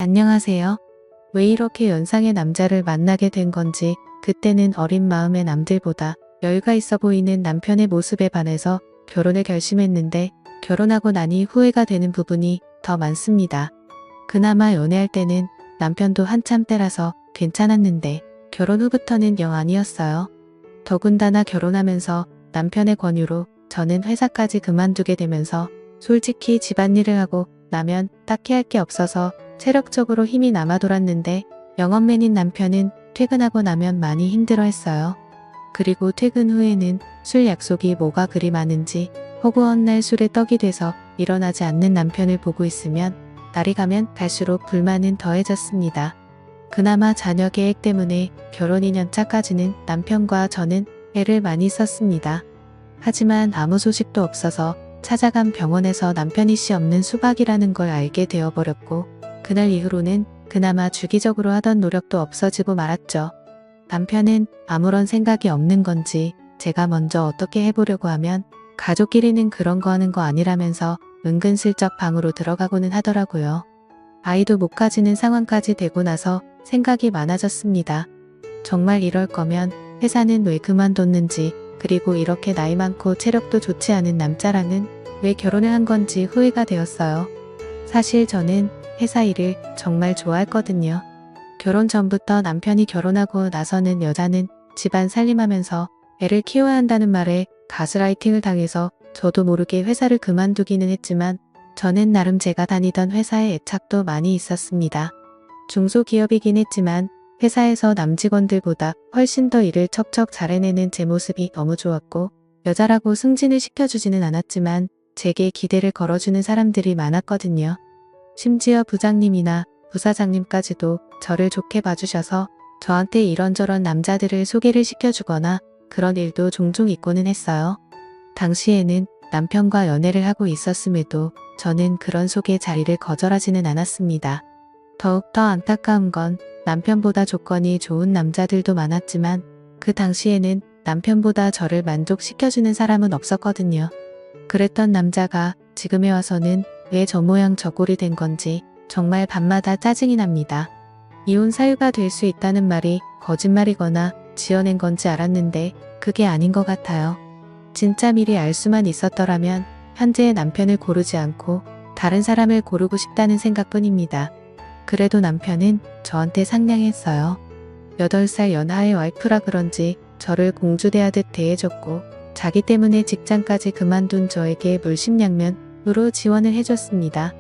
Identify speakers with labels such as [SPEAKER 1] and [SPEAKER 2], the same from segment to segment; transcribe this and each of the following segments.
[SPEAKER 1] 안녕하세요. 왜 이렇게 연상의 남자를 만나게 된 건지 그때는 어린 마음의 남들보다 여유가 있어 보이는 남편의 모습에 반해서 결혼을 결심했는데 결혼하고 나니 후회가 되는 부분이 더 많습니다. 그나마 연애할 때는 남편도 한참 때라서 괜찮았는데 결혼 후부터는 영 아니었어요. 더군다나 결혼하면서 남편의 권유로 저는 회사까지 그만두게 되면서 솔직히 집안일을 하고 나면 딱히 할 게 없어서 체력적으로 힘이 남아 돌았는데 영업맨인 남편은 퇴근하고 나면 많이 힘들어했어요. 그리고 퇴근 후에는 술 약속이 뭐가 그리 많은지 허구한 날 술에 떡이 돼서 일어나지 않는 남편을 보고 있으면 날이 가면 갈수록 불만은 더해졌습니다. 그나마 자녀 계획 때문에 결혼 2년 차까지는 남편과 저는 애를 많이 썼습니다. 하지만 아무 소식도 없어서 찾아간 병원에서 남편이 씨 없는 수박이라는 걸 알게 되어버렸고 그날 이후로는 그나마 주기적으로 하던 노력도 없어지고 말았죠. 남편은 아무런 생각이 없는 건지 제가 먼저 어떻게 해보려고 하면 가족끼리는 그런 거 하는 거 아니라면서 은근슬쩍 방으로 들어가고는 하더라고요. 아이도 못 가지는 상황까지 되고 나서 생각이 많아졌습니다. 정말 이럴 거면 회사는 왜 그만뒀는지 그리고 이렇게 나이 많고 체력도 좋지 않은 남자랑은 왜 결혼을 한 건지 후회가 되었어요. 사실 저는 회사 일을 정말 좋아했거든요. 결혼 전부터 남편이 결혼하고 나서는 여자는 집안 살림하면서 애를 키워야 한다는 말에 가스라이팅을 당해서 저도 모르게 회사를 그만두기는 했지만 저는 나름 제가 다니던 회사에 애착도 많이 있었습니다. 중소기업이긴 했지만 회사에서 남직원들보다 훨씬 더 일을 척척 잘해내는 제 모습이 너무 좋았고 여자라고 승진을 시켜주지는 않았지만 제게 기대를 걸어주는 사람들이 많았거든요. 심지어 부장님이나 부사장님까지도 저를 좋게 봐주셔서 저한테 이런저런 남자들을 소개를 시켜주거나 그런 일도 종종 있고는 했어요. 당시에는 남편과 연애를 하고 있었음에도 저는 그런 소개 자리를 거절하지는 않았습니다. 더욱더 안타까운 건 남편보다 조건이 좋은 남자들도 많았지만 그 당시에는 남편보다 저를 만족시켜주는 사람은 없었거든요. 그랬던 남자가 지금에 와서는 왜 저 모양 저 꼴이 된 건지 정말 밤마다 짜증이 납니다. 이혼 사유가 될 수 있다는 말이 거짓말이거나 지어낸 건지 알았는데 그게 아닌 것 같아요. 진짜 미리 알 수만 있었더라면 현재의 남편을 고르지 않고 다른 사람을 고르고 싶다는 생각뿐입니다. 그래도 남편은 저한테 상냥했어요. 8살 연하의 와이프라 그런지 저를 공주대하듯 대해줬고 자기 때문에 직장까지 그만둔 저에게 물심양면으로 지원을 해줬습니다.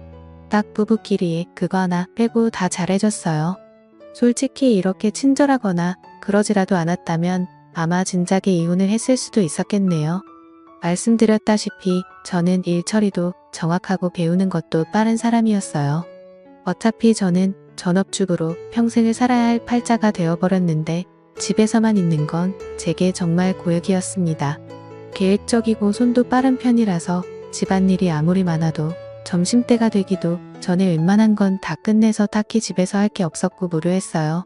[SPEAKER 1] 딱 부부끼리 그거 하나 빼고 다 잘해줬어요. 솔직히 이렇게 친절하거나 그러지라도 않았다면 아마 진작에 이혼을 했을 수도 있었겠네요. 말씀드렸다시피 저는 일 처리도 정확하고 배우는 것도 빠른 사람이었어요. 어차피 저는 전업주부로 평생을 살아야 할 팔자가 되어버렸는데 집에서만 있는 건 제게 정말 고역이었습니다. 계획적이고 손도 빠른 편이라서 집안일이 아무리 많아도 점심때가 되기도 전에 웬만한 건 다 끝내서 딱히 집에서 할 게 없었고 무료했어요.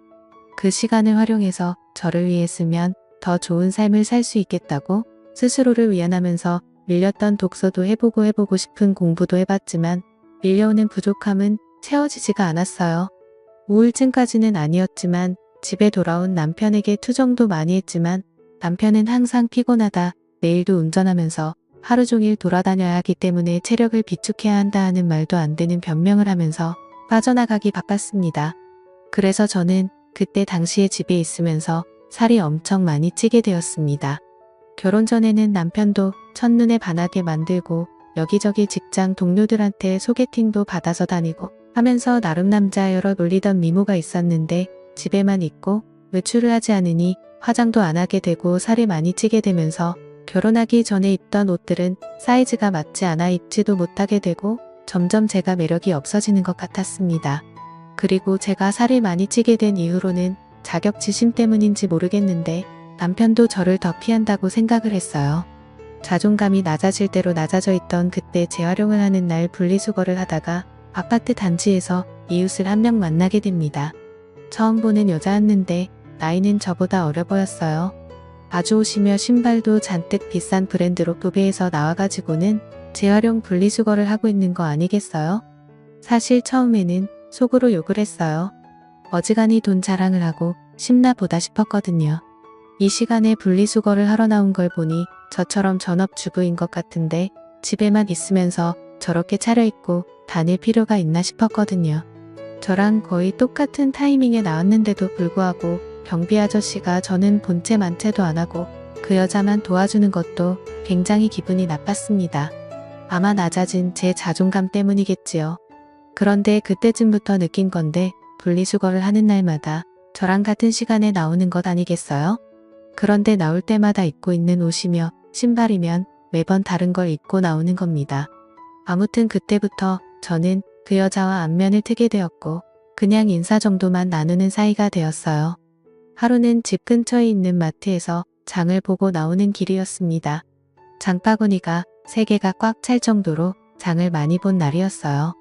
[SPEAKER 1] 그 시간을 활용해서 저를 위해 쓰면 더 좋은 삶을 살 수 있겠다고 스스로를 위안하면서 밀렸던 독서도 해보고 싶은 공부도 해봤지만 밀려오는 부족함은 채워지지가 않았어요. 우울증까지는 아니었지만 집에 돌아온 남편에게 투정도 많이 했지만 남편은 항상 피곤하다, 내일도 운전하면서 하루 종일 돌아다녀야 하기 때문에 체력을 비축해야 한다 하는 말도 안 되는 변명을 하면서 빠져나가기 바빴습니다. 그래서 저는 그때 당시에 집에 있으면서 살이 엄청 많이 찌게 되었습니다. 결혼 전에는 남편도 첫눈에 반하게 만들고 여기저기 직장 동료들한테 소개팅도 받아서 다니고 하면서 나름 남자여러 놀리던 미모가 있었는데 집에만 있고 외출을 하지 않으니 화장도 안 하게 되고 살이 많이 찌게 되면서 결혼하기 전에 입던 옷들은 사이즈가 맞지 않아 입지도 못하게 되고 점점 제가 매력이 없어지는 것 같았습니다. 그리고 제가 살이 많이 찌게 된 이후로는 자격지심 때문인지 모르겠는데 남편도 저를 더 피한다고 생각을 했어요. 자존감이 낮아질 대로 낮아져 있던 그때 재활용을 하는 날 분리수거를 하다가 아파트 단지에서 이웃을 한 명 만나게 됩니다. 처음 보는 여자였는데 나이는 저보다 어려 보였어요. 아주 옷이며 신발도 잔뜩 비싼 브랜드로 도배해서 나와가지고는 재활용 분리수거를 하고 있는 거 아니겠어요? 사실 처음에는 속으로 욕을 했어요. 어지간히 돈 자랑을 하고 싶나 보다 싶었거든요. 이 시간에 분리수거를 하러 나온 걸 보니 저처럼 전업주부인 것 같은데 집에만 있으면서 저렇게 차려입고 다닐 필요가 있나 싶었거든요. 저랑 거의 똑같은 타이밍에 나왔는데도 불구하고 경비 아저씨가 저는 본체 만체도 안 하고 그 여자만 도와주는 것도 굉장히 기분이 나빴습니다. 아마 낮아진 제 자존감 때문이겠지요. 그런데 그때쯤부터 느낀 건데 분리수거를 하는 날마다 저랑 같은 시간에 나오는 것 아니겠어요? 그런데 나올 때마다 입고 있는 옷이며 신발이면 매번 다른 걸 입고 나오는 겁니다. 아무튼 그때부터 저는 그 여자와 안면을 트게 되었고 그냥 인사 정도만 나누는 사이가 되었어요. 하루는 집 근처에 있는 마트에서 장을 보고 나오는 길이었습니다. 장바구니가 3개가 꽉 찰 정도로 장을 많이 본 날이었어요.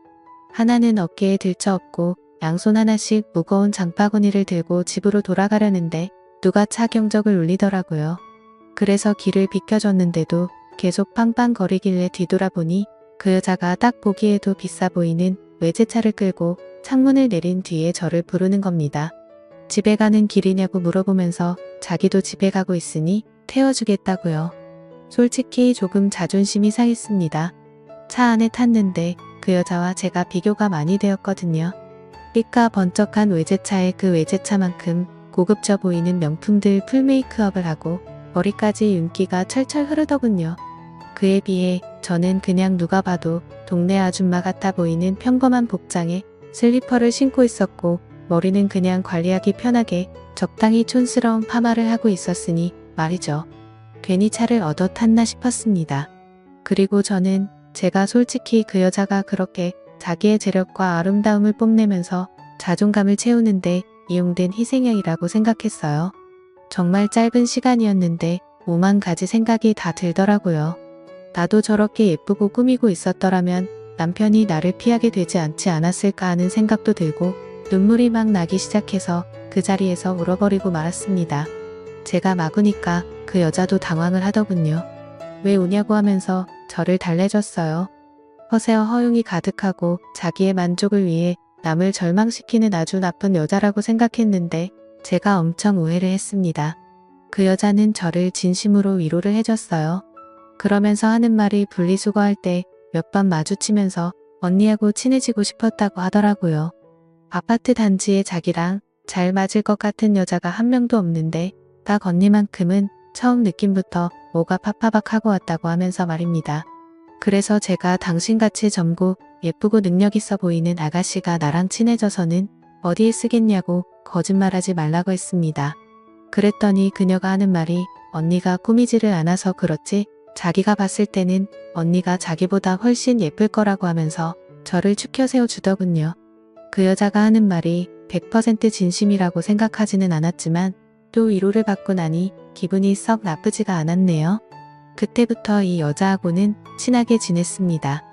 [SPEAKER 1] 하나는 어깨에 들쳐업고 양손 하나씩 무거운 장바구니를 들고 집으로 돌아가려는데 누가 차 경적을 울리더라고요. 그래서 길을 비켜줬는데도 계속 빵빵거리길래 뒤돌아보니 그 여자가 딱 보기에도 비싸 보이는 외제차를 끌고 창문을 내린 뒤에 저를 부르는 겁니다. 집에 가는 길이냐고 물어보면서 자기도 집에 가고 있으니 태워주겠다고요. 솔직히 조금 자존심이 상했습니다. 차 안에 탔는데 그 여자와 제가 비교가 많이 되었거든요. 삐까 번쩍한 외제차에 그 외제차만큼 고급져 보이는 명품들 풀메이크업을 하고 머리까지 윤기가 철철 흐르더군요. 그에 비해 저는 그냥 누가 봐도 동네 아줌마 같아 보이는 평범한 복장에 슬리퍼를 신고 있었고 머리는 그냥 관리하기 편하게 적당히 촌스러운 파마를 하고 있었으니 말이죠. 괜히 차를 얻어 탔나 싶었습니다. 그리고 저는 제가 솔직히 그 여자가 그렇게 자기의 재력과 아름다움을 뽐내면서 자존감을 채우는데 이용된 희생양이라고 생각했어요. 정말 짧은 시간이었는데 5만 가지 생각이 다 들더라고요. 나도 저렇게 예쁘고 꾸미고 있었더라면 남편이 나를 피하게 되지 않지 않았을까 하는 생각도 들고 눈물이 막 나기 시작해서 그 자리에서 울어버리고 말았습니다. 제가 막 우니까 그 여자도 당황을 하더군요. 왜 우냐고 하면서 저를 달래줬어요. 허세와 허용이 가득하고 자기의 만족을 위해 남을 절망시키는 아주 나쁜 여자라고 생각했는데 제가 엄청 오해를 했습니다. 그 여자는 저를 진심으로 위로를 해줬어요. 그러면서 하는 말이 분리수거할 때 몇 번 마주치면서 언니하고 친해지고 싶었다고 하더라고요. 아파트 단지에 자기랑 잘 맞을 것 같은 여자가 한 명도 없는데 딱 언니만큼은 처음 느낌부터 뭐가 팍팍 하고 왔다고 하면서 말입니다. 그래서 제가 당신같이 젊고 예쁘고 능력 있어 보이는 아가씨가 나랑 친해져서는 어디에 쓰겠냐고 거짓말하지 말라고 했습니다. 그랬더니 그녀가 하는 말이 언니가 꾸미지를 않아서 그렇지 자기가 봤을 때는 언니가 자기보다 훨씬 예쁠 거라고 하면서 저를 추켜 세워주더군요. 그 여자가 하는 말이 100% 진심이라고 생각하지는 않았지만 또 위로를 받고 나니 기분이 썩 나쁘지가 않았네요. 그때부터 이 여자하고는 친하게 지냈습니다.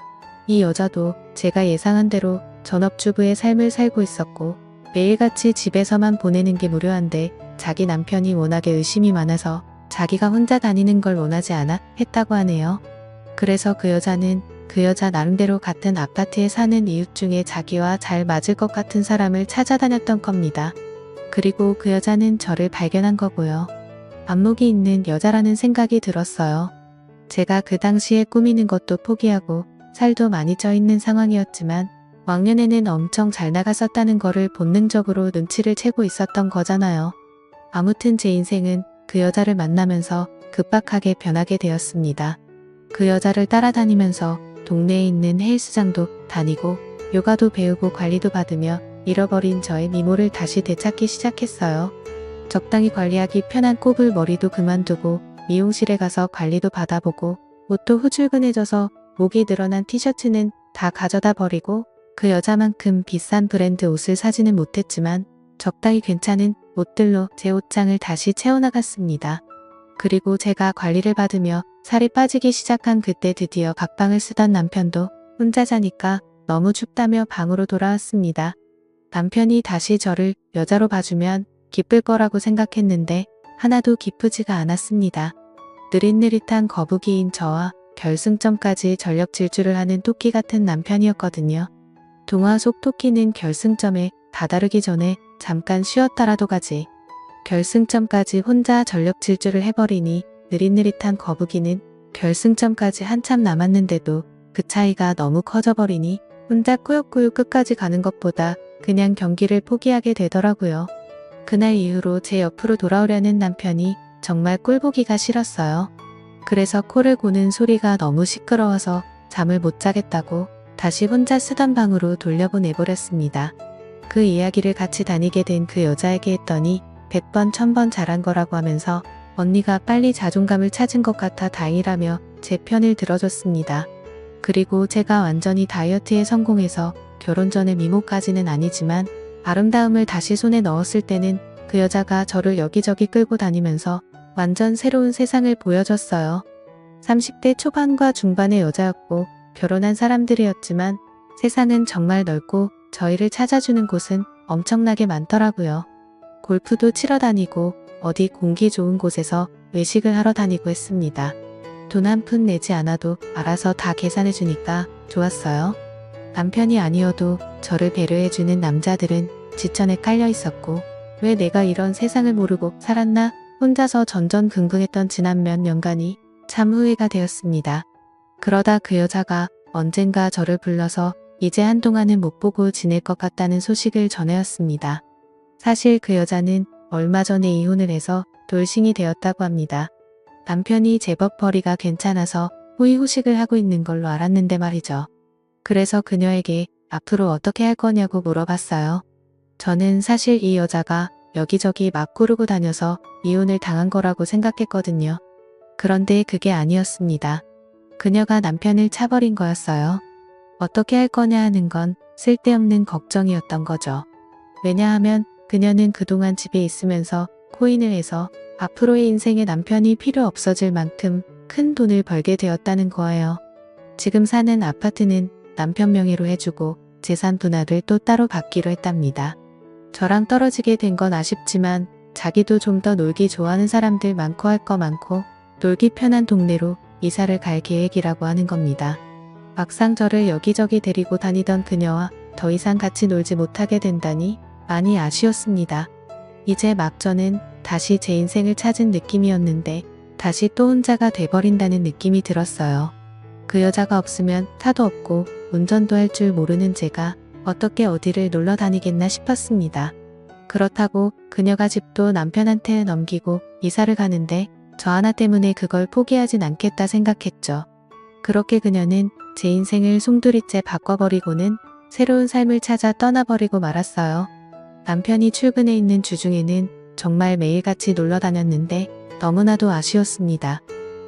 [SPEAKER 1] 이 여자도 제가 예상한 대로 전업주부의 삶을 살고 있었고 매일같이 집에서만 보내는 게 무료한데 자기 남편이 워낙에 의심이 많아서 자기가 혼자 다니는 걸 원하지 않아 했다고 하네요. 그래서 그 여자는 그 여자 나름대로 같은 아파트에 사는 이웃 중에 자기와 잘 맞을 것 같은 사람을 찾아다녔던 겁니다. 그리고 그 여자는 저를 발견한 거고요. 안목이 있는 여자라는 생각이 들었어요. 제가 그 당시에 꾸미는 것도 포기하고 살도 많이 쪄 있는 상황이었지만 왕년에는 엄청 잘 나갔었다는 거를 본능적으로 눈치를 채고 있었던 거잖아요. 아무튼 제 인생은 그 여자를 만나면서 급박하게 변하게 되었습니다. 그 여자를 따라다니면서 동네에 있는 헬스장도 다니고 요가도 배우고 관리도 받으며 잃어버린 저의 미모를 다시 되찾기 시작했어요. 적당히 관리하기 편한 꼽을 머리도 그만두고 미용실에 가서 관리도 받아보고 옷도 후줄근해져서 목이 늘어난 티셔츠는 다 가져다 버리고 그 여자만큼 비싼 브랜드 옷을 사지는 못했지만 적당히 괜찮은 옷들로 제 옷장을 다시 채워나갔습니다. 그리고 제가 관리를 받으며 살이 빠지기 시작한 그때 드디어 각방을 쓰던 남편도 혼자 자니까 너무 춥다며 방으로 돌아왔습니다. 남편이 다시 저를 여자로 봐주면 기쁠 거라고 생각했는데 하나도 기쁘지가 않았습니다. 느릿느릿한 거북이인 저와 결승점까지 전력 질주를 하는 토끼 같은 남편이었거든요. 동화 속 토끼는 결승점에 다다르기 전에 잠깐 쉬었다라도 가지. 결승점까지 혼자 전력 질주를 해버리니 느릿느릿한 거북이는 결승점까지 한참 남았는데도 그 차이가 너무 커져버리니 혼자 꾸역꾸역 끝까지 가는 것보다 그냥 경기를 포기하게 되더라고요. 그날 이후로 제 옆으로 돌아오려는 남편이 정말 꼴보기가 싫었어요. 그래서 코를 고는 소리가 너무 시끄러워서 잠을 못 자겠다고 다시 혼자 쓰던 방으로 돌려보내버렸습니다. 그 이야기를 같이 다니게 된 그 여자에게 했더니 100번 1000번 잘한 거라고 하면서 언니가 빨리 자존감을 찾은 것 같아 다행이라며 제 편을 들어줬습니다. 그리고 제가 완전히 다이어트에 성공해서 결혼 전에 미모까지는 아니지만 아름다움을 다시 손에 넣었을 때는 그 여자가 저를 여기저기 끌고 다니면서 완전 새로운 세상을 보여줬어요. 30대 초반과 중반의 여자였고 결혼한 사람들이었지만 세상은 정말 넓고 저희를 찾아주는 곳은 엄청나게 많더라고요. 골프도 치러 다니고 어디 공기 좋은 곳에서 외식을 하러 다니고 했습니다. 돈 한 푼 내지 않아도 알아서 다 계산해 주니까 좋았어요. 남편이 아니어도 저를 배려해주는 남자들은 지천에 깔려 있었고 왜 내가 이런 세상을 모르고 살았나 혼자서 전전긍긍했던 지난 몇 년간이 참 후회가 되었습니다. 그러다 그 여자가 언젠가 저를 불러서 이제 한동안은 못 보고 지낼 것 같다는 소식을 전해왔습니다. 사실 그 여자는 얼마 전에 이혼을 해서 돌싱이 되었다고 합니다. 남편이 제법 벌이가 괜찮아서 호의호식을 하고 있는 걸로 알았는데 말이죠. 그래서 그녀에게 앞으로 어떻게 할 거냐고 물어봤어요. 저는 사실 이 여자가 여기저기 막 구르고 다녀서 이혼을 당한 거라고 생각했거든요. 그런데 그게 아니었습니다. 그녀가 남편을 차버린 거였어요. 어떻게 할 거냐 하는 건 쓸데없는 걱정이었던 거죠. 왜냐하면 그녀는 그동안 집에 있으면서 코인을 해서 앞으로의 인생에 남편이 필요 없어질 만큼 큰 돈을 벌게 되었다는 거예요. 지금 사는 아파트는 남편 명의로 해주고 재산 분할을 또 따로 받기로 했답니다. 저랑 떨어지게 된 건 아쉽지만 자기도 좀 더 놀기 좋아하는 사람들 많고 할 거 많고 놀기 편한 동네로 이사를 갈 계획이라고 하는 겁니다. 막상 저를 여기저기 데리고 다니던 그녀와 더 이상 같이 놀지 못하게 된다니 많이 아쉬웠습니다. 이제 막 저는 다시 제 인생을 찾은 느낌이었는데 다시 또 혼자가 돼버린다는 느낌이 들었어요. 그 여자가 없으면 차도 없고 운전도 할 줄 모르는 제가 어떻게 어디를 놀러 다니겠나 싶었습니다. 그렇다고 그녀가 집도 남편한테 넘기고 이사를 가는데 저 하나 때문에 그걸 포기하진 않겠다 생각했죠. 그렇게 그녀는 제 인생을 송두리째 바꿔버리고는 새로운 삶을 찾아 떠나버리고 말았어요. 남편이 출근해 있는 주중에는 정말 매일같이 놀러 다녔는데 너무나도 아쉬웠습니다.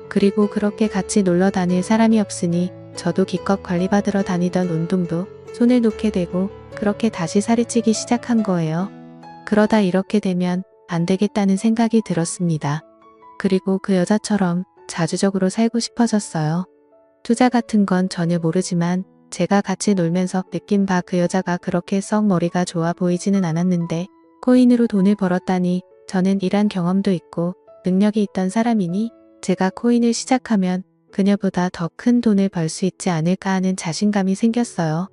[SPEAKER 1] 그리고 그렇게 같이 놀러 다닐 사람이 없으니 저도 기껏 관리받으러 다니던 운동도 손을 놓게 되고 그렇게 다시 살이 찌기 시작한 거예요. 그러다 이렇게 되면 안 되겠다는 생각이 들었습니다. 그리고 그 여자처럼 자주적으로 살고 싶어졌어요. 투자 같은 건 전혀 모르지만 제가 같이 놀면서 느낀 바 그 여자가 그렇게 썩 머리가 좋아 보이지는 않았는데 코인으로 돈을 벌었다니 저는 일한 경험도 있고 능력이 있던 사람이니 제가 코인을 시작하면 그녀보다 더 큰 돈을 벌 수 있지 않을까 하는 자신감이 생겼어요.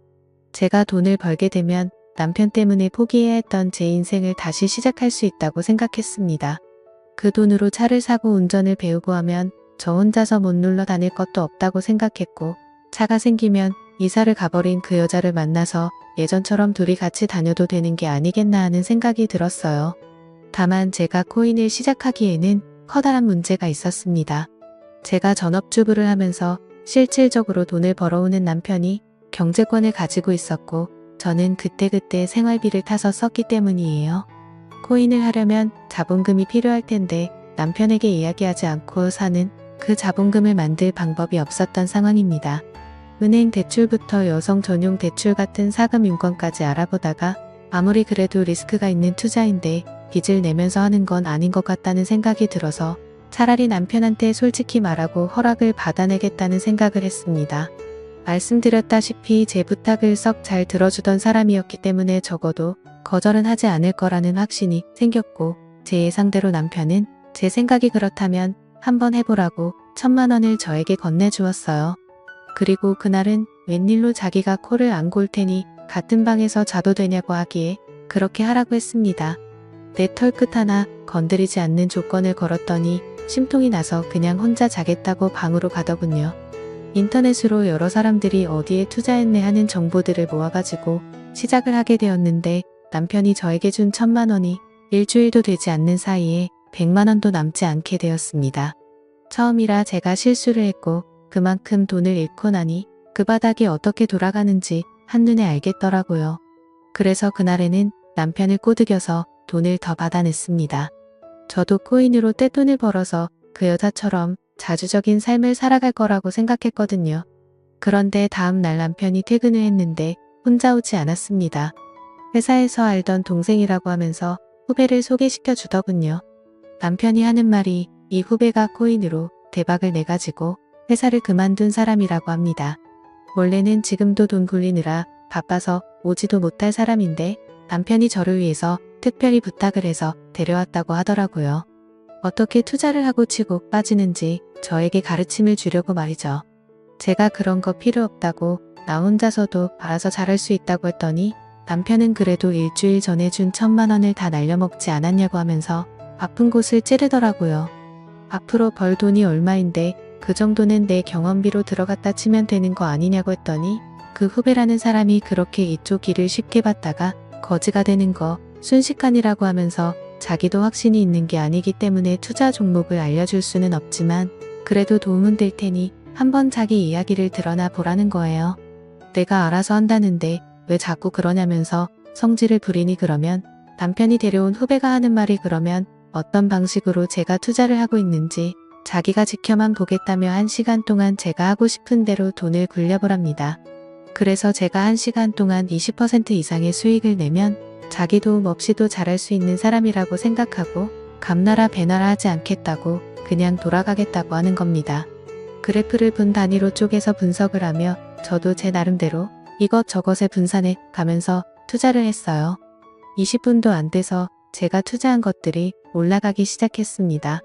[SPEAKER 1] 제가 돈을 벌게 되면 남편 때문에 포기해야 했던 제 인생을 다시 시작할 수 있다고 생각했습니다. 그 돈으로 차를 사고 운전을 배우고 하면 저 혼자서 못 놀러 다닐 것도 없다고 생각했고 차가 생기면 이사를 가버린 그 여자를 만나서 예전처럼 둘이 같이 다녀도 되는 게 아니겠나 하는 생각이 들었어요. 다만 제가 코인을 시작하기에는 커다란 문제가 있었습니다. 제가 전업주부를 하면서 실질적으로 돈을 벌어오는 남편이 경제권을 가지고 있었고 저는 그때그때 생활비를 타서 썼기 때문이에요. 코인을 하려면 자본금이 필요할 텐데 남편에게 이야기하지 않고 사는 그 자본금을 만들 방법이 없었던 상황입니다. 은행 대출부터 여성 전용 대출 같은 사금 인권까지 알아보다가 아무리 그래도 리스크가 있는 투자인데 빚을 내면서 하는 건 아닌 것 같다는 생각이 들어서 차라리 남편한테 솔직히 말하고 허락을 받아내겠다는 생각을 했습니다. 말씀드렸다시피 제 부탁을 썩 잘 들어주던 사람이었기 때문에 적어도 거절은 하지 않을 거라는 확신이 생겼고 제 예상대로 남편은 제 생각이 그렇다면 한번 해보라고 1000만 원을 저에게 건네주었어요. 그리고 그날은 웬일로 자기가 코를 안 골 테니 같은 방에서 자도 되냐고 하기에 그렇게 하라고 했습니다. 내 털끝 하나 건드리지 않는 조건을 걸었더니 심통이 나서 그냥 혼자 자겠다고 방으로 가더군요. 인터넷으로 여러 사람들이 어디에 투자했네 하는 정보들을 모아가지고 시작을 하게 되었는데 남편이 저에게 준 1,000만 원이 일주일도 되지 않는 사이에 100만 원도 남지 않게 되었습니다. 처음이라 제가 실수를 했고 그만큼 돈을 잃고 나니 그 바닥이 어떻게 돌아가는지 한눈에 알겠더라고요. 그래서 그날에는 남편을 꼬드겨서 돈을 더 받아냈습니다. 저도 코인으로 떼돈을 벌어서 그 여자처럼 자주적인 삶을 살아갈 거라고 생각했거든요. 그런데 다음 날 남편이 퇴근을 했는데 혼자 오지 않았습니다. 회사에서 알던 동생이라고 하면서 후배를 소개시켜 주더군요. 남편이 하는 말이 이 후배가 코인으로 대박을 내가지고 회사를 그만둔 사람이라고 합니다. 원래는 지금도 돈 굴리느라 바빠서 오지도 못할 사람인데 남편이 저를 위해서 특별히 부탁을 해서 데려왔다고 하더라고요. 어떻게 투자를 하고 치고 빠지는지 저에게 가르침을 주려고 말이죠. 제가 그런 거 필요 없다고 나 혼자서도 알아서 잘할 수 있다고 했더니 남편은 그래도 일주일 전에 준 1,000만 원을 다 날려먹지 않았냐고 하면서 아픈 곳을 찌르더라고요. 앞으로 벌 돈이 얼마인데 그 정도는 내 경험비로 들어갔다 치면 되는 거 아니냐고 했더니 그 후배라는 사람이 그렇게 이쪽 길을 쉽게 봤다가 거지가 되는 거 순식간이라고 하면서 자기도 확신이 있는 게 아니기 때문에 투자 종목을 알려줄 수는 없지만 그래도 도움은 될 테니 한번 자기 이야기를 드러나 보라는 거예요. 내가 알아서 한다는데 왜 자꾸 그러냐면서 성질을 부리니 그러면 남편이 데려온 후배가 하는 말이 그러면 어떤 방식으로 제가 투자를 하고 있는지 자기가 지켜만 보겠다며 1시간 동안 제가 하고 싶은 대로 돈을 굴려보랍니다. 그래서 제가 1시간 동안 20% 이상의 수익을 내면 자기 도움 없이도 잘할 수 있는 사람이라고 생각하고 감나라 배나라 하지 않겠다고 그냥 돌아가겠다고 하는 겁니다. 그래프를 분 단위로 쪼개서 분석을 하며 저도 제 나름대로 이것저것에 분산해 가면서 투자를 했어요. 20분도 안 돼서 제가 투자한 것들이 올라가기 시작했습니다.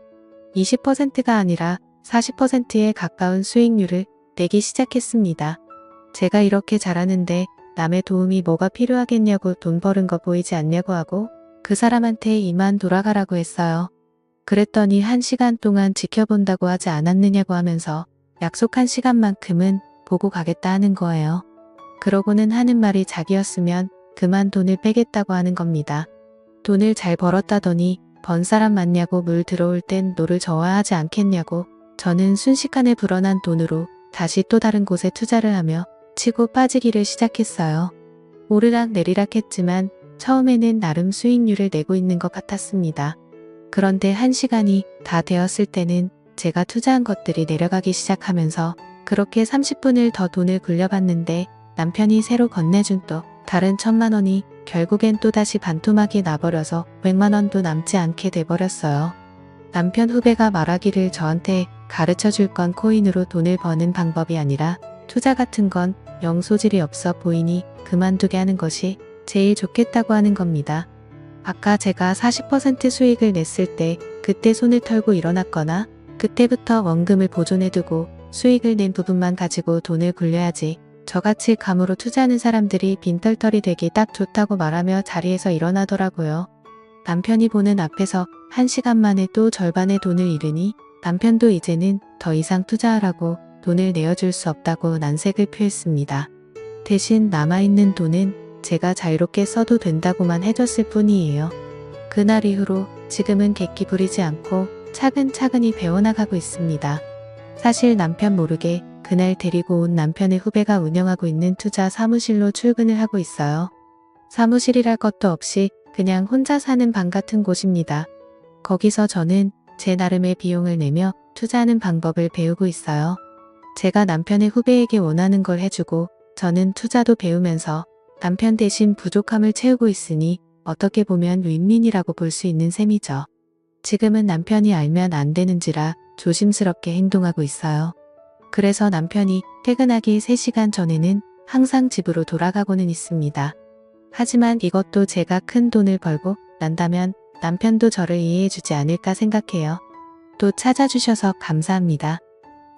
[SPEAKER 1] 20%가 아니라 40%에 가까운 수익률을 내기 시작했습니다. 제가 이렇게 잘하는데 남의 도움이 뭐가 필요하겠냐고 돈 버는 거 보이지 않냐고 하고 그 사람한테 이만 돌아가라고 했어요. 그랬더니 1시간 동안 지켜본다고 하지 않았느냐고 하면서 약속한 시간만큼은 보고 가겠다 하는 거예요. 그러고는 하는 말이 자기였으면 그만 돈을 빼겠다고 하는 겁니다. 돈을 잘 벌었다더니 번 사람 맞냐고 물 들어올 땐 노를 저어하지 않겠냐고 저는 순식간에 불어난 돈으로 다시 또 다른 곳에 투자를 하며 치고 빠지기를 시작했어요. 오르락 내리락 했지만 처음에는 나름 수익률을 내고 있는 것 같았습니다. 그런데 1시간이 다 되었을 때는 제가 투자한 것들이 내려가기 시작하면서 그렇게 30분을 더 돈을 굴려봤는데 남편이 새로 건네준 또 다른 1,000만 원이 결국엔 또다시 반토막이 나버려서 100만 원도 남지 않게 돼버렸어요. 남편 후배가 말하기를 저한테 가르쳐 줄 건 코인으로 돈을 버는 방법이 아니라 투자 같은 건 영 소질이 없어 보이니 그만두게 하는 것이 제일 좋겠다고 하는 겁니다. 아까 제가 40% 수익을 냈을 때 그때 손을 털고 일어났거나 그때부터 원금을 보존해두고 수익을 낸 부분만 가지고 돈을 굴려야지 저같이 감으로 투자하는 사람들이 빈털털이 되기 딱 좋다고 말하며 자리에서 일어나더라고요. 남편이 보는 앞에서 1시간 만에 또 절반의 돈을 잃으니 남편도 이제는 더 이상 투자하라고 돈을 내어줄 수 없다고 난색을 표했습니다. 대신 남아있는 돈은 제가 자유롭게 써도 된다고만 해줬을 뿐이에요. 그날 이후로 지금은 객기 부리지 않고 차근차근히 배워나가고 있습니다. 사실 남편 모르게 그날 데리고 온 남편의 후배가 운영하고 있는 투자 사무실로 출근을 하고 있어요. 사무실이랄 것도 없이 그냥 혼자 사는 방 같은 곳입니다. 거기서 저는 제 나름의 비용을 내며 투자하는 방법을 배우고 있어요. 제가 남편의 후배에게 원하는 걸 해주고 저는 투자도 배우면서 남편 대신 부족함을 채우고 있으니 어떻게 보면 윈윈이라고 볼 수 있는 셈이죠. 지금은 남편이 알면 안 되는지라 조심스럽게 행동하고 있어요. 그래서 남편이 퇴근하기 3시간 전에는 항상 집으로 돌아가고는 있습니다. 하지만 이것도 제가 큰 돈을 벌고 난다면 남편도 저를 이해해주지 않을까 생각해요. 또 찾아주셔서 감사합니다.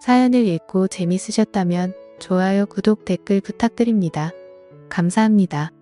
[SPEAKER 1] 사연을 읽고 재밌으셨다면 좋아요, 구독, 댓글 부탁드립니다. 감사합니다.